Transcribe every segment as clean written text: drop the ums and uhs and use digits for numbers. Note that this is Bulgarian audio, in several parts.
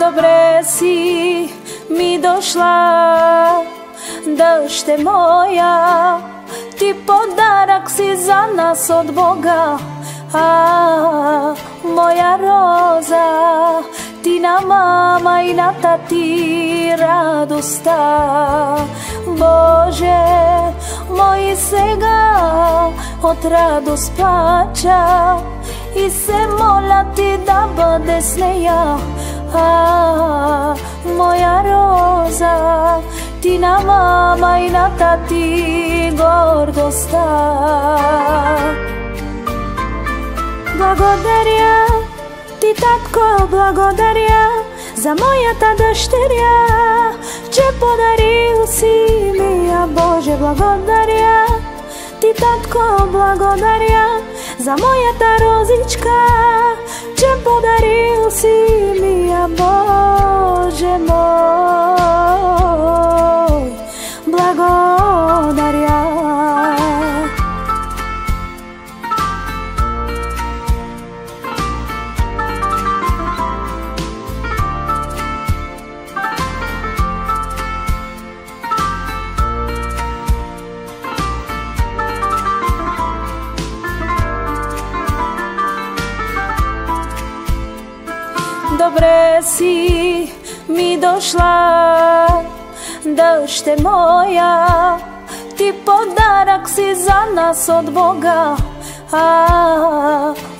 Добре си ми дошла, дъще моя, ти подарък си за нас от Бога. Моя роза, ти на мама и на тати радостта. Боже мой, сега от радост плача и се моля ти да бъде с нея. Моя роза, ти на мама и на тати гордостта. Благодаря ти, татко, благодаря за моята дъщеря, че подарил си ми я. Боже, благодаря ти, татко, благодаря за моята розичка, че подарил си ми я. Боже мой, благодаря. Добре си ми дошла, дъще моя, ти подарък си за нас от Бога.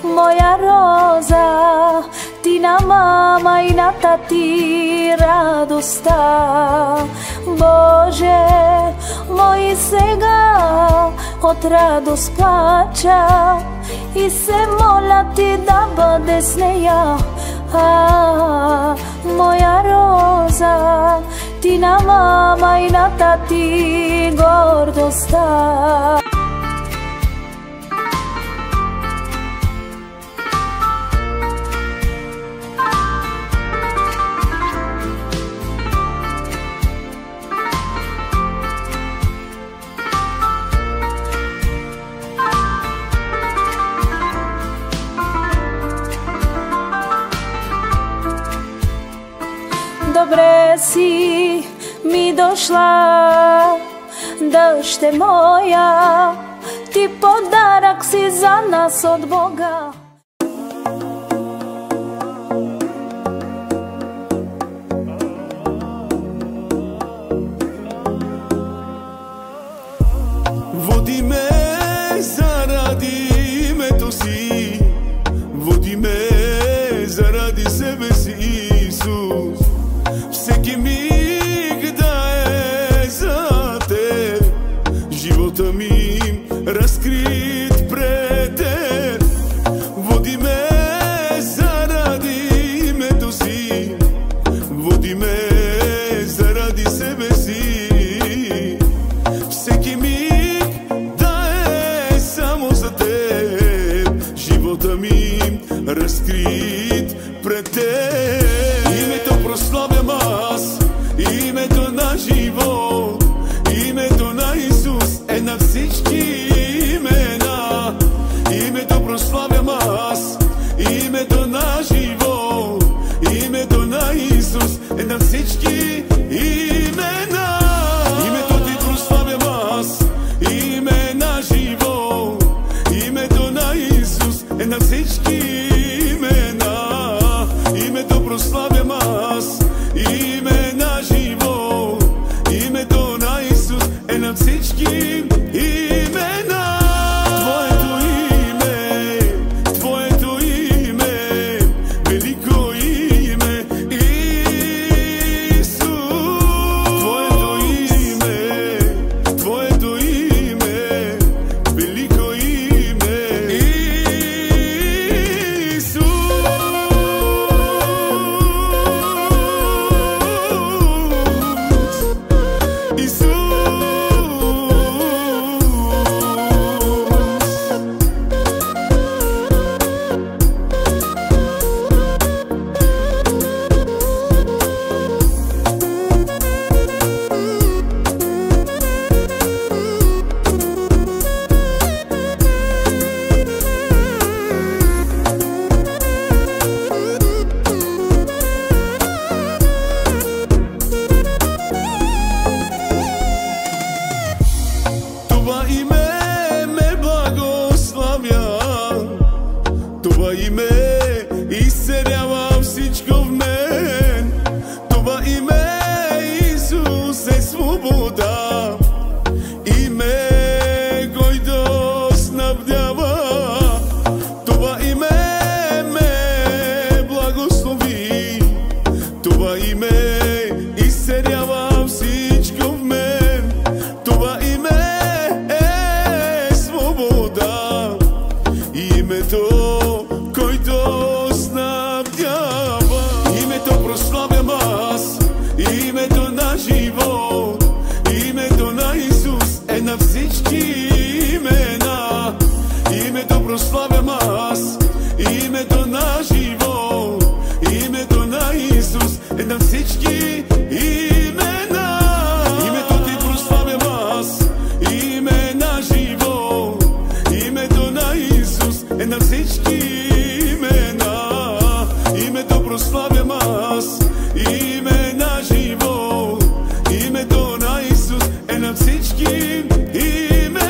Моя роза, ти на мама и на тати радостта. Боже мой, сега от радост плача и се моля ти да бъде с нея. Моя роза, ти на мама и на тати гордостта. Добре си ми дошла, дъще моя, ти подарък си за нас от Бога. Води ме заради името си, води ме заради себе си, Исус. Всеки миг да е за теб, живота ми разкрит пред теб. Води ме заради името си, води ме заради себе си. Всеки миг да е само за теб, живота ми разкрит пред теб. Името прославям аз, името на живот, името на Исус е на всички имена. Името прославям аз, името на живот, името на Исус е на всички имена. Името ти прославям аз, име на живот, името на Исус е на всички имена. Името прославям аз, име на живот, името на Исус е на всички имена. това име изцелява всичко в мен. Това име е свобода, името, който снабдява. Името прославям аз, името на живот, името на Исус е на всички имена. Името прославям аз, името на живот, името на Исус е на всички имена. Името ти прославям аз, име на живот, името на Исус е на всички имена. Името прославям аз, име на живот, името на Исус е на всички имена.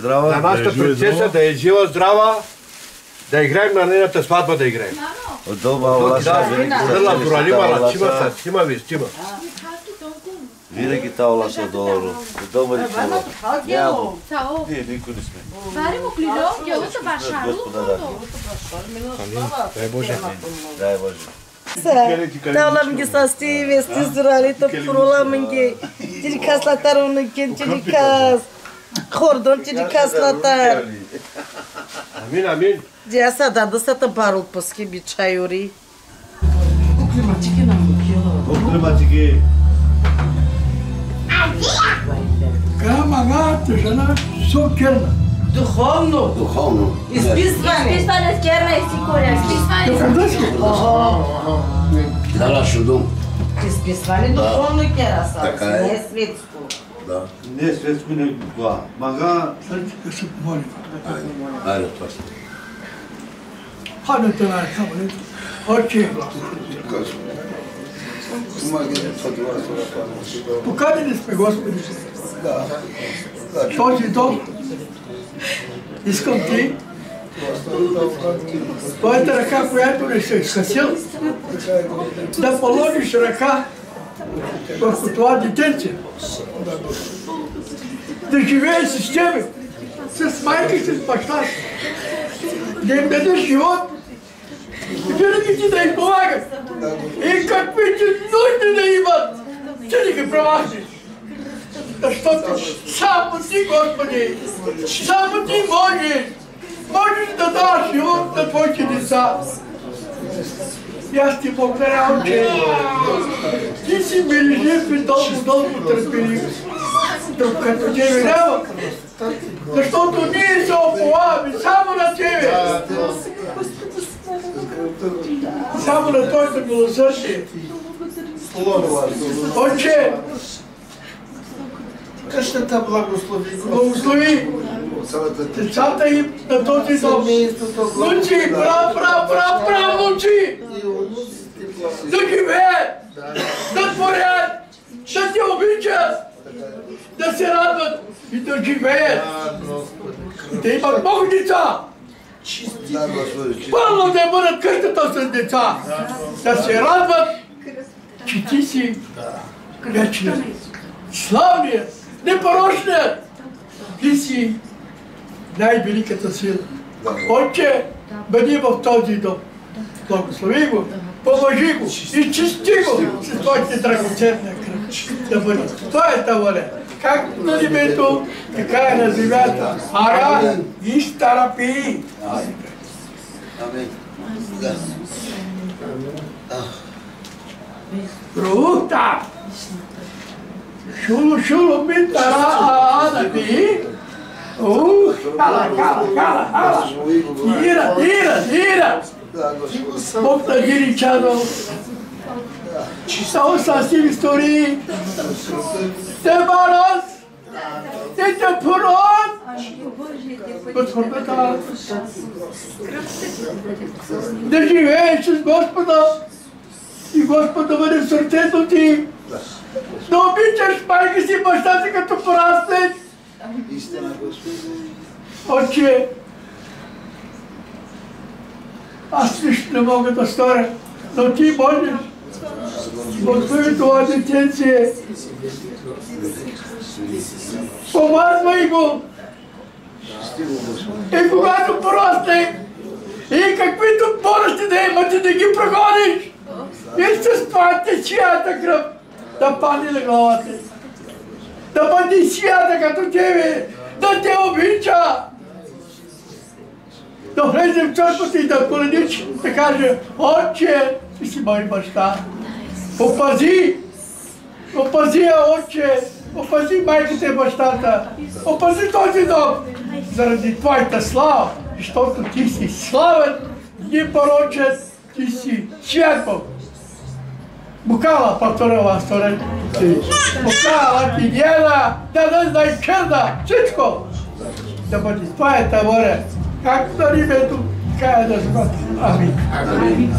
За нашата принцеса да е жива, здрава, да играем на нейната сватба, да играем. Винаги та олаша долу. Добър и чудо. Няма. Ние никой не сме. Бари му клидо, дядото башару. Дай Боже. Дай Боже. Dağlam ki sasti ve stizrali to prolam ki çirikas latar onun ki çirikas kordon çirikas latar. Amin amin. Cesa da da sata barul paski bir çayuri. Klimatiki. Камагата, жена, сокерна. Духовно. Духовно. Изписване. Изписване с керна и сикоря. Дала шудум. Изписване духовно кераса. Не светско. Да. Не светско, не това. Мага. Да се помолим. Айде, това ще. Ханете на камъни. Отче. Поканили сме Господи. Този дом искам ти, твоята ръка, която не се скъсил, да положиш ръка върху това детенце. Да живее с тебе, с майка и с баща, да им дадеш живот, винаги ти да им помагаш. И каквито нужди да имат, ти да ги премахнеш. Защото само ти, Господи, само ти можеш да даш живот на твоите деца. И аз ти благодаря, че ти си милежив и дълго търпелив. Друг като тебе няма. Защото ние се оповаваме само на тебе. Само на Твоето милосърдие. Отче, къщата благослови. Благослови децата им на този дом. Внучи, внучи, да живеят, да творят, да те обичат, да се радват и да живеят. И да имат много деца. Пълно да бъдат къщата с деца. Да се радват, че ти си вечният, славният, непорочният. Ти си най-великата сила. Отче, бъди в този дом. Благослови го, помажи го, изчисти го с Твоите драгоценна кръв. Да бъде Твоята воля. Както на небето, така и на земята. Ара и старапи. Амин. Рута. Шулу битара анаби. Кала. Ира. Бог да гири чадо. Само сасив истории. Те барас. Те пурон. Господа. Да живееш с Господа. И Господ да бъде в сърцето ти. Да обичаш майка си, баща си като пораснеш. Истина, Господи. Отче, аз нищо не мога да сторя, но ти можеш. Господи, това детенце. Помазвай го. И когато порасне, и каквито болести да имате да ги прогониш, и с твоята чията кръв да падне на главата. Да бъде сията като тебе, да те обича. Да влезе в църквата и да поредиш, да каже: Отче, ти си мой баща. Опази я, Отче, опази майката и бащата, опази този дом, заради Твоята слава, защото ти си славен, непорочен, ти си свят. Bukala pastorova stvoriti, bukala ti djela, da ne znaju čerda, всичко. Да бъде Твоята воля, както на небето, така и на земята. Амин.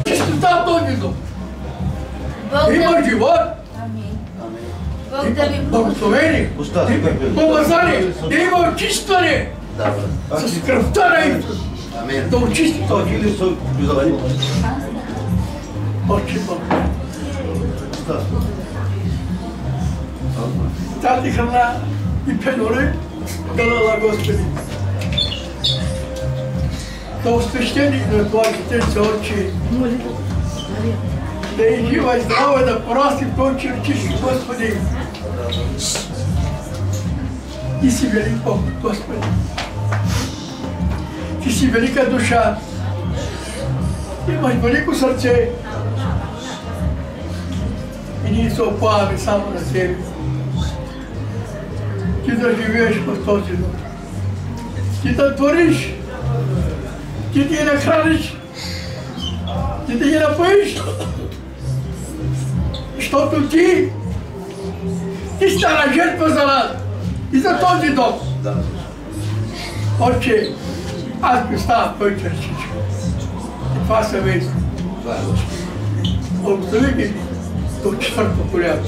Чистота този дом. Има живот. Благословение, помазание, да има очистване с кръвта на Исус. Да очисти този дом. Отче Бог. Тази храна и пенори дала Господи. Да освещени на това детенце, Отче. Да е жива и здрава, да порасти в този чертиш, Господи. Ти си велик Бог, Господи. Ти си велика душа. Имаш велико сърце. И ние се оплаваме само на себе. Ти да живееш в този дом. Ти да твориш. Ти да ги нахраниш. Ти да ги напоиш. Защото ти стана жертва за нас и за този дом. Отче, аз ми ставам той черчичко. И това семейство. Благослови ги до 4-то коляно.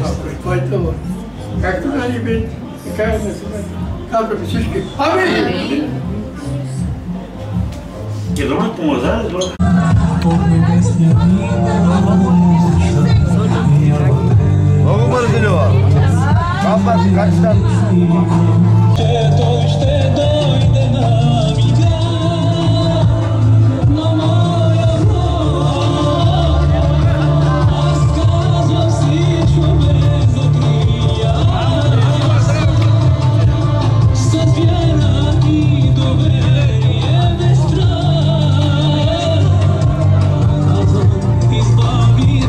Ако е Твоята воля. Както на небето, така и на земята. Казваме всички. Амин! Е добро помазане, добро. Много бързи лива. Как ще той ще дойде на мига, на моя род. Аз казвам всичко без закрия, с вяра и доверие без страх. Избави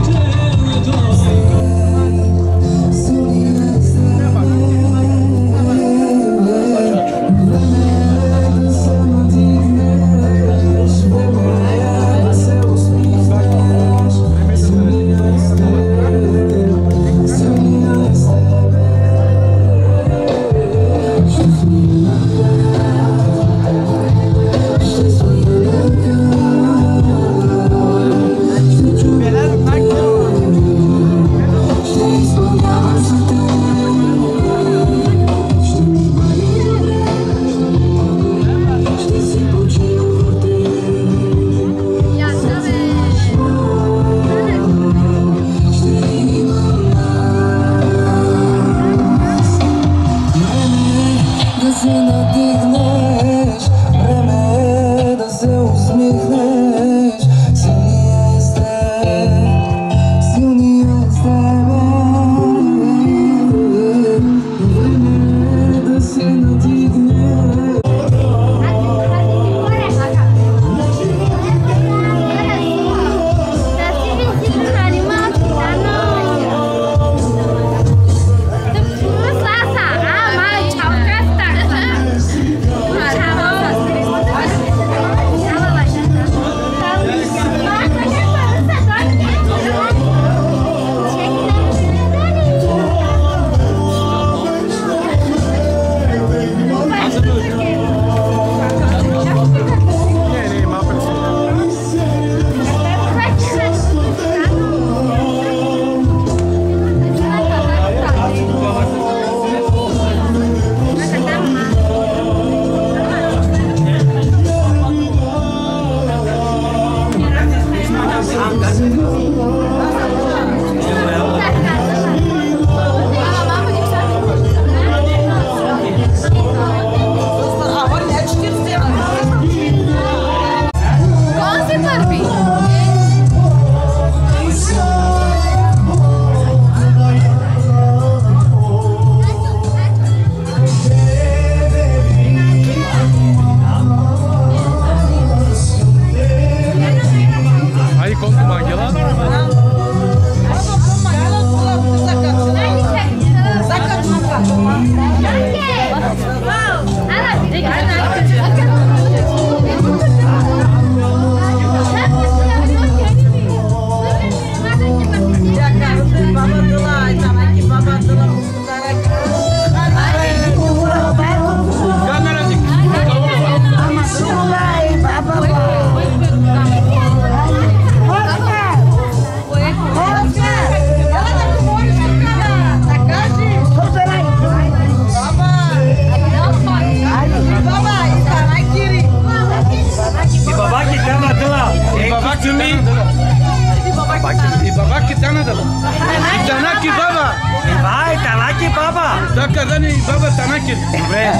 Така да ни баба Танакин. Добре.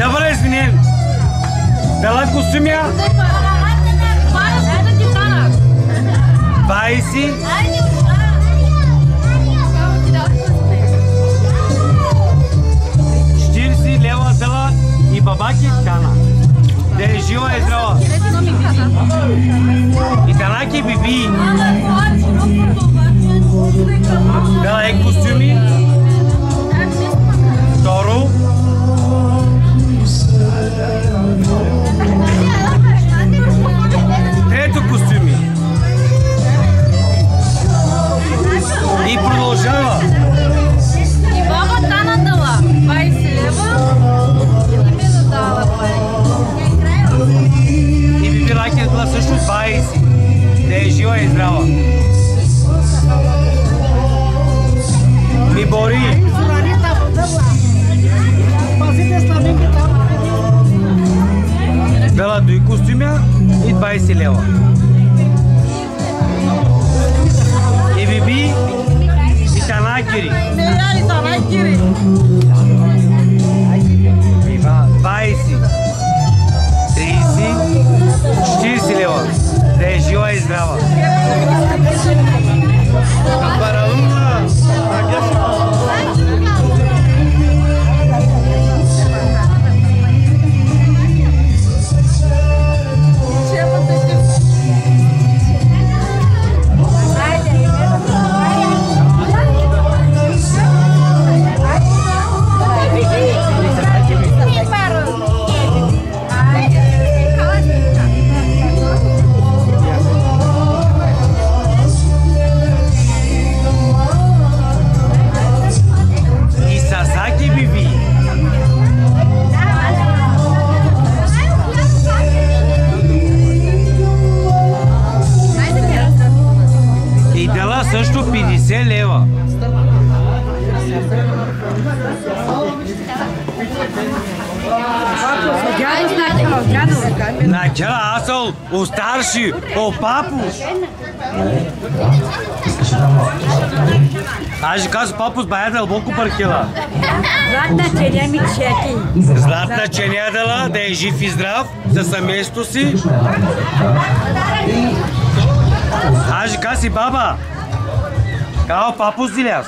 Добре, извинен. Дала костюмя? 20. 40 лева дала и бабаки Тана. Да е жива и здрава. И Танаки биби. Дала е костюми. Второ. Трето костюми. И продължава. И баба Тана дала 20 лева и ми дала пари. И биби Лаки е дала също 20. Да е жива и здрава. Ми бори. Дала дой костюмя и 20 лева. И биби и Танакири. 20, 30, 40 лева. Да е жива и здрава. Също 50 лева. Начала аз съм остарши, о папу. Аз ще казвам папу с бая дълбоко паркела. Златна ченя ми чети. Златна ченя дала, да е жив и здрав за семейството си. Аз ще казвам баба. Као папу зиляс.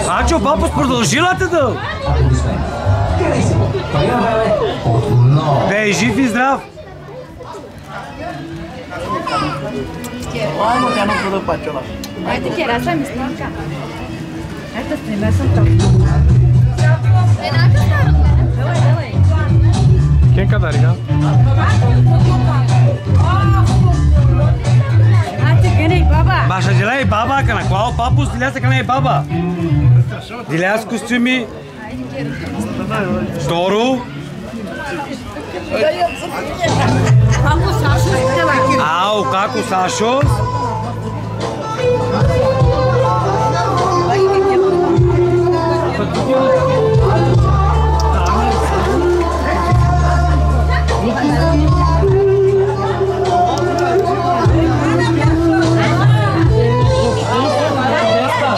Ачо папу продължила те да. Да е жив и здрав. Айде, кера съм изтанка. Ето, стриме съм тук. Еднака стара. Давай. Кенка да рига? Баша дела и баба, кана клао папус, диляса кана и баба. Диляс костюми. Второ. Ау, како Сашо?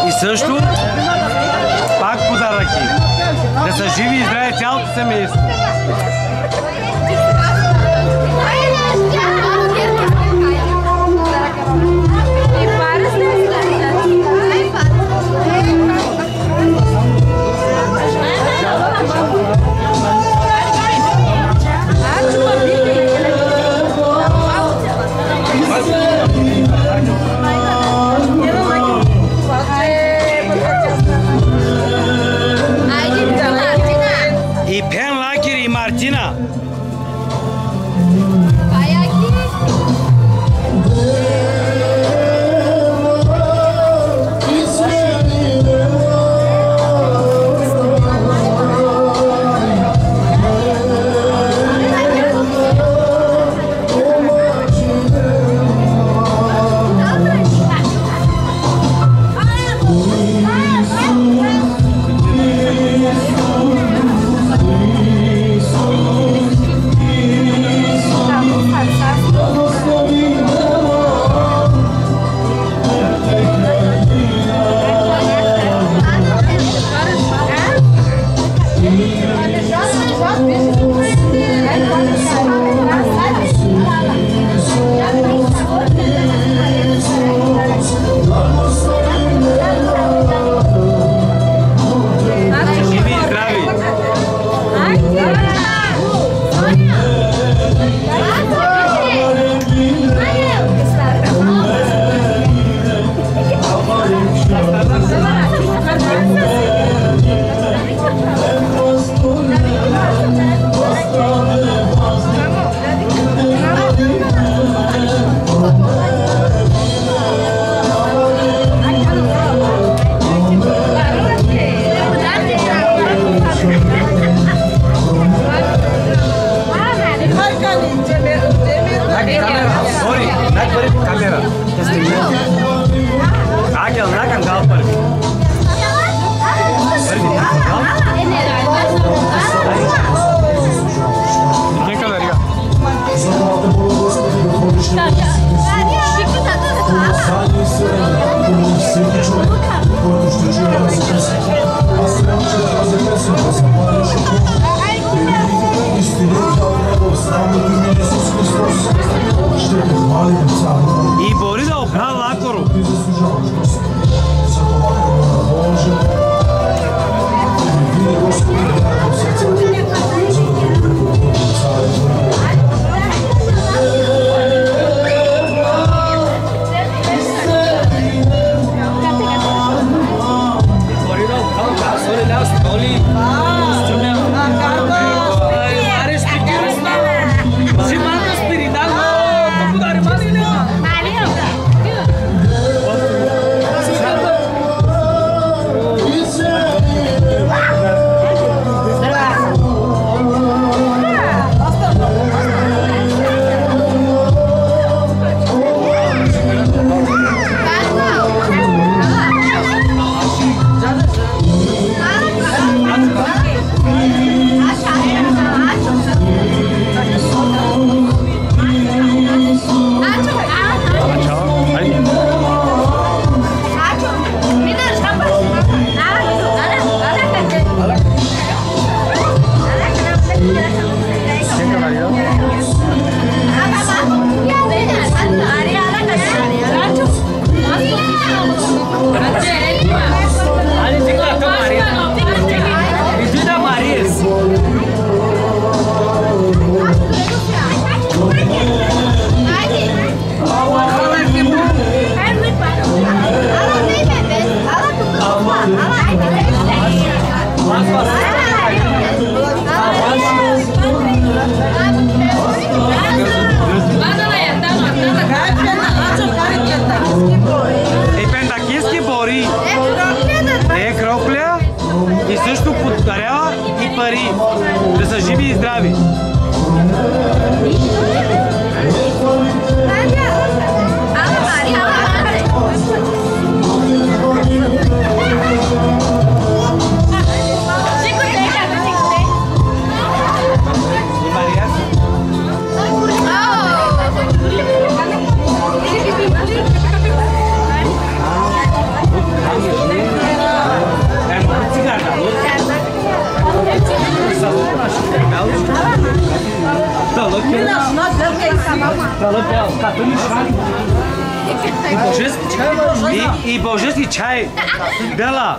И също пак подаръки. Да са живи и здрави цялото семейство. И Пен Лаки Пентакийски бори е крокля и също подарява и пари, да са живи и здрави. И божески чай. Бела.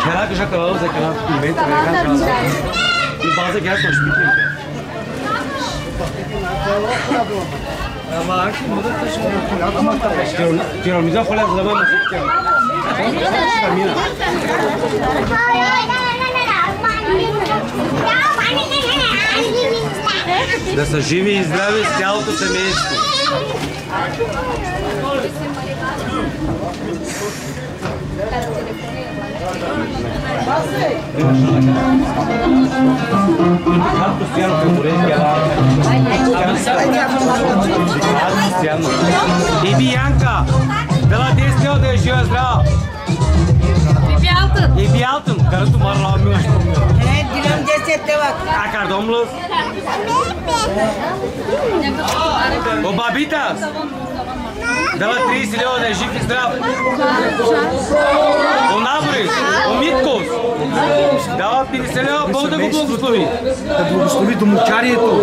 Bela já acabamos aquela pimenta, e base que é com chique. Ama aqui muda tá chegando. Quero me dar falar da mama aqui. Да са живи и здрави с цялото семейство. И Бианка, дала 10 лева да е жива здрава. И Биалтън, карато марлава ми нещо. Дилам 10 лева. А кардом лъв? О бабита, дала 30 лева да е жив и здрав. О Наборис, о Миткос, дала 50 лева, Бог да го благослови. Да благослови домочарието.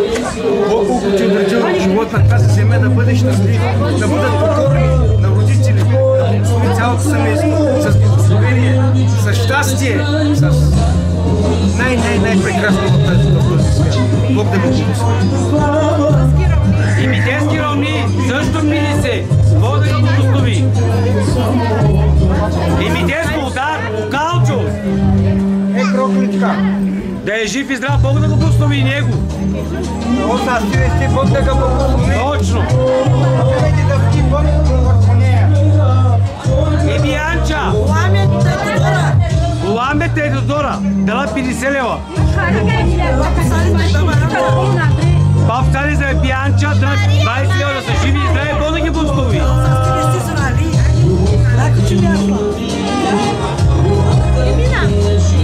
Колко че държа живот на тази земя, да бъде щастлив, да бъдат покорни на родителите, да благослови цялото семейство с благословение, с щастие, с най-прекрасно в този свят. Бог да го благослови. И митенски ромни също мили се, Бог да го благослови. И митенско удар, Калчо. Крокличка. Да е жив и здрав, Бог да го благослови и него. Остастивести, Бог да го благослови. Точно. И Бианча. Уламбет е Додора. Дала 50 лева. Пап стали за Бианча, дала 20 лева да са живи и здрави, Бог да ги благослови.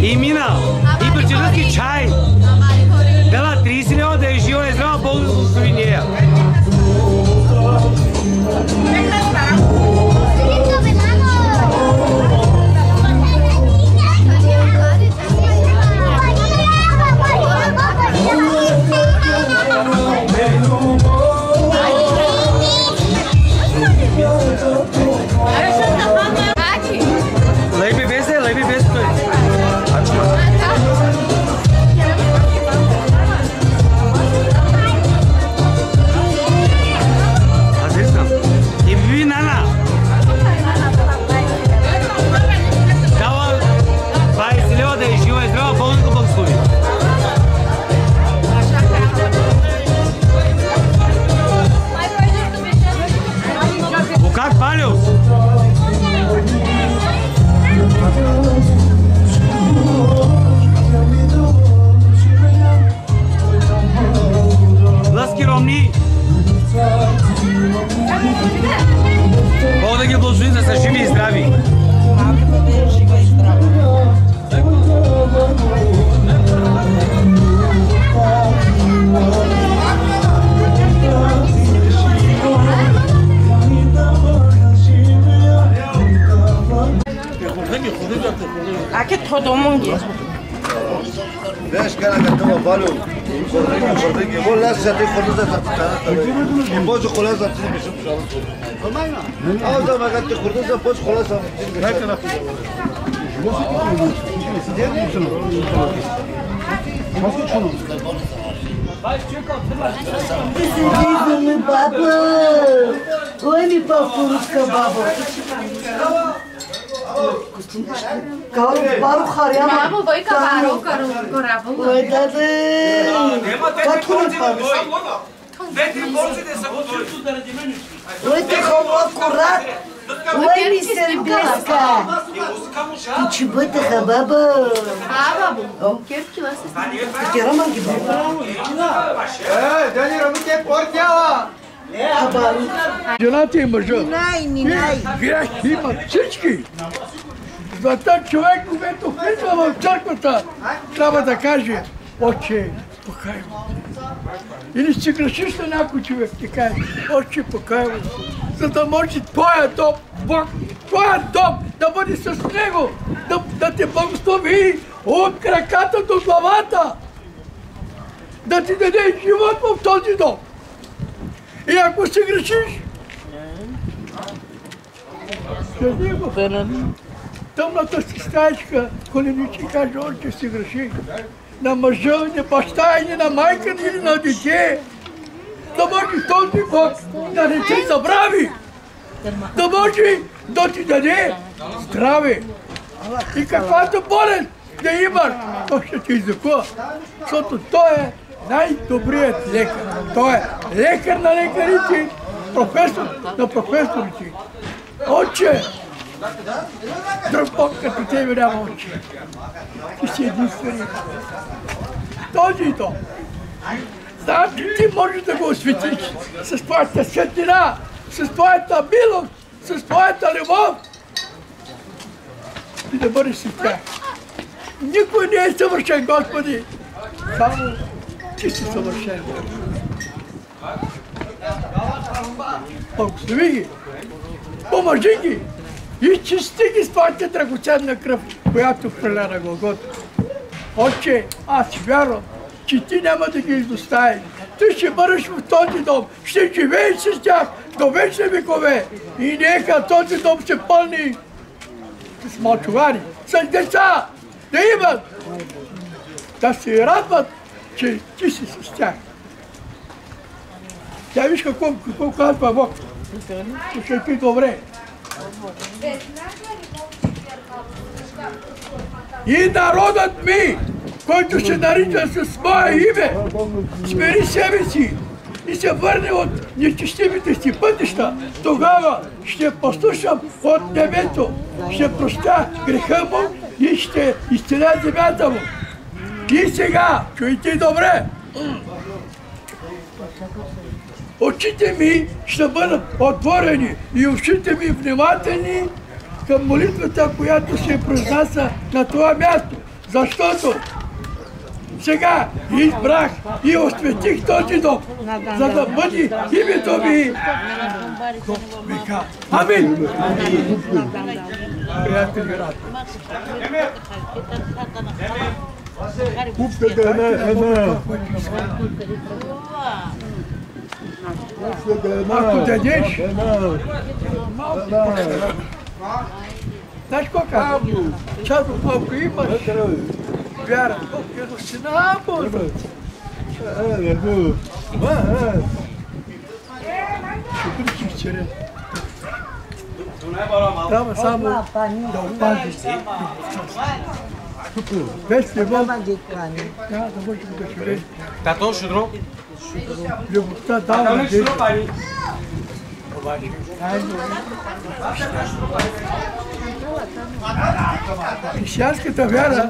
И мина. И причински чай. Дала 30 лева да е жива и здрава, Бог да го благослови нея. Лей бебе се, той. Ходомунги. Vezi că la câteva valuri, cordeche, vor lasă să te cordează atâta. E poți să colează atât de și așa. Au da, mai că te cordează poți colează atât. Извини, баба! Ой, ми папурушка, баба! Бару харя. Бабо, вой кабаро, корабо. Ой, даде. Како не папа? Ой, те хубаво акурат. Ой, ми се блеска. Ти че бъдеха, баба. Баба, керкила се стане. Кера манги, баба. Дани, работе портяла. Жената и мъжа. Минай. Грех имат всички. Зато човек, когато влиза в църквата, трябва да каже: Отче, покайвай. Или си грешиш на някой човек, ти каже: Отче, покайвай. За да може твоя дом, Бог, твоя дом да бъде с него, да те благослови от краката до главата, да ти даде живот в този дом. И ако си грешиш, кажи го. Тъмната си стаечка, коленичи каже: Отче, си греши. На мъжа, на баща или на майка или на дете. Да може този Бог да не те забрави. Да може да ти даде здраве. И каквато болест да имаш, то ще ти излекува. Защото той е най-добрият лекар. Той е лекар на лекарите, професор на професорите. Отче, друг Бог като тебе няма, Отче. Ти си единствени. Този и то. Знам, че ти можеш да го осветиш с твоята светлина, с твоята милост, с твоята любов и да бъдеш с тях. Никой не е съвършен, Господи, само ти си съвършен. Благослови ги, помажи ги и чисти ги с твоята драгоценна кръв, която преля на Голгота. Отче, аз вярвам, че ти няма да ги изоставиш. Ти ще бъдеш в този дом, ще живееш с тях до вечни векове. И нека този дом се пълни с мълчугари, с деца, да имат, да се радват, че ти си с тях. Тя виж какво казва Бог. Слушай ти добре. И народът ми, който се нарича с мое име, смири себе си и се върне от нечестивите си пътища, тогава ще послушам от небето, ще простя греха му и ще изцеля земята му. И сега, чуйте добре, очите ми ще бъдат отворени и ушите ми внимателни към молитвата, която се произнася на това място. Защото сега избрах и осветих този дом, за да бъде името ми до века. Амин! Приятели, рад. Купката една. Ако дадеш, знаеш какво казвам? Чадо, ако имаш вяра, Бог е сина Божия. Ще кричиш черен. Трябва само да опазиш. Без любов няма да можем да живеем. Тато, шудро? Любовта дава надежда. Християнската вяра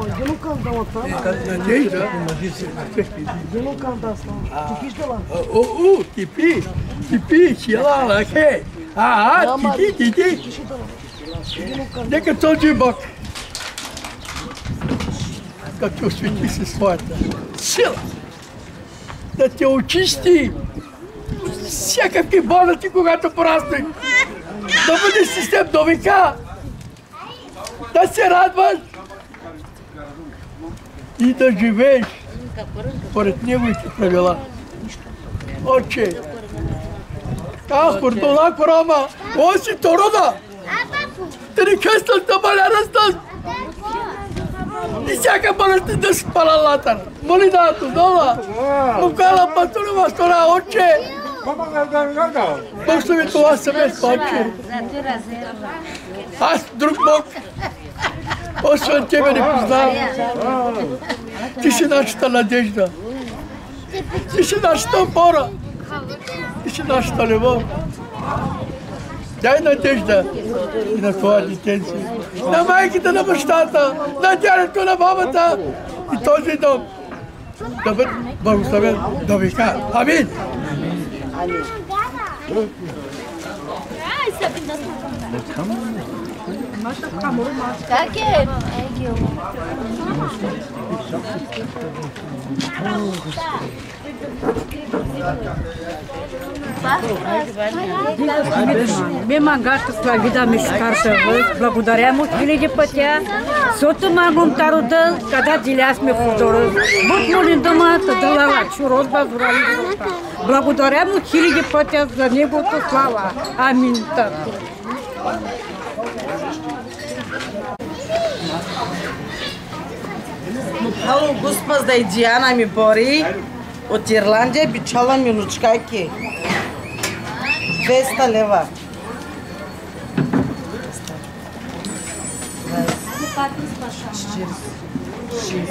е надежда. Ти пи, чила, хей. Ти. Нека този Бог, като освети със своята сила, да те очисти всякакви болести, когато порасне, да бъдеш с теб до века, да се радваш и да живееш според неговите правила. Отче, Хурдула Курама, оси Торода, три къстата балярастас, и всяка балярста да спала латар. Моли да дола, мукала пастора стора, отче, Богослови това семейство, отче. Аз друг Бог, освен тебе не познавам. Ти си нашата надежда. Ти си нашата опора. Ти си нашата любов. Дай надежда и на това детенце, на майките, на бащата, на дядето, на бабата и този дом да бъде благословен до века. Амин! Как е? Бе мангашка славида ми скарта, благодаря му хиляди пътя. Сото магум тарода, когда деля сме худора. Бог молим дома, тадала чурос базурали. Благодаря му хиляди пътя за неговото слава. Амин. Хало Господ да и Диана ми бори от Ирландия бичала минучкайки. 200 лева. 60,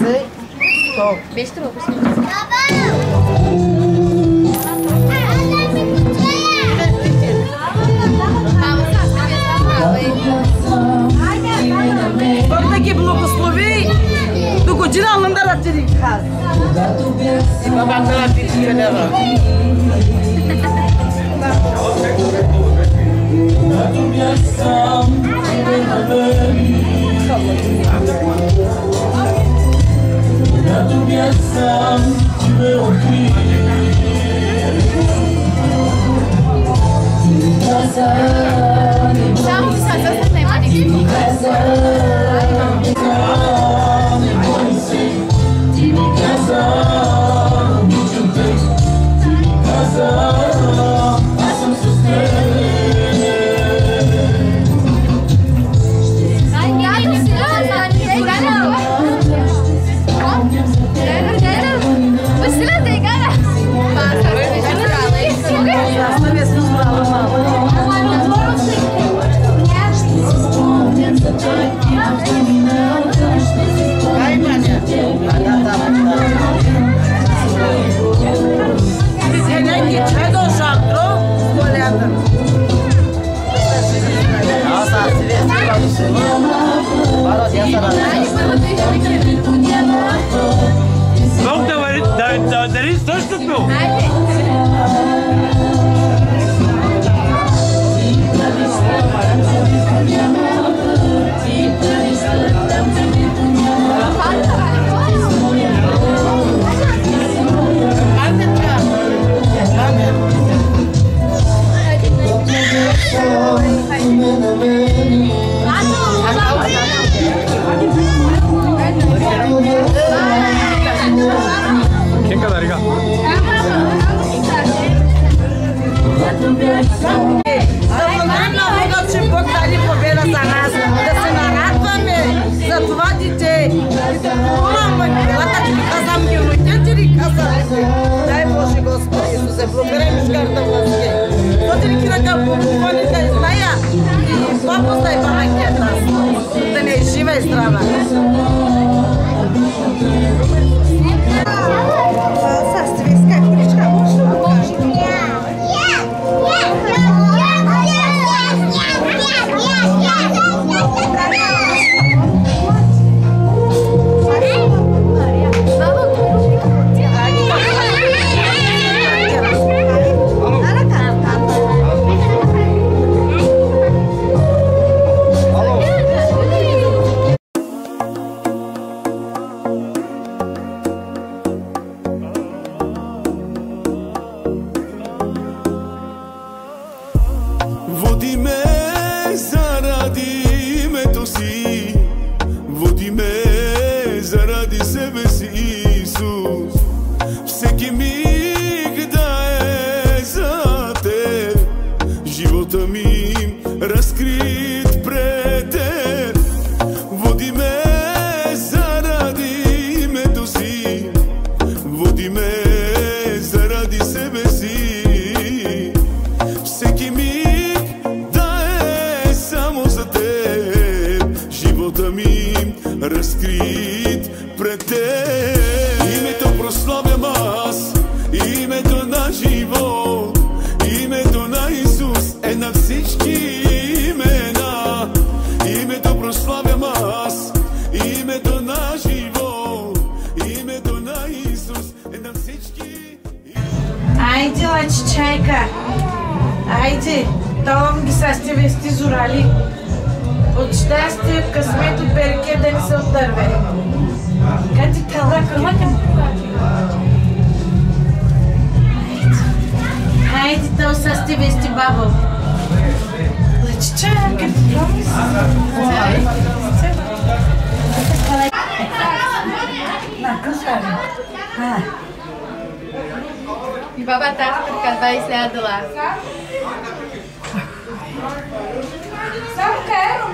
80, 100. Без труда. Бог да ги благослови до година лъндара ти ни каза. И баба да ти си лева. Само се със nema никого. Бог да дари същото. Кинка да рига. Че Бог даде победа за нас, да се нарадваме за това дете. Крилата ти казам ги, но ти ли каза? Дай Боже Господи Исусе, благодаря ми шкарта власке. Ходи ли кирака побувани да изная и папа и баракета, да не е жива и здрава. заради себе си Исус. Всеки миг да е за теб, живота ми разкрит пред теб. Води ме заради името си, води ме заради себе си. Всеки миг да е само за теб, живота ми разкрит пред теб. Името прославям аз, името на живот, името на Исус е на всички имена. Името прославям аз, името на живот, името на Исус е на всички. Айде, лачичайка, айде, давам ги са сте вести зорали. От щастие в късмето берке да не се отърве. Кати тала, кръмата му. Айде, то са сте вести, бабо. Лачичайка, давам ги са. На, късваме. E baba tá porque vai ser do lá. Só quero.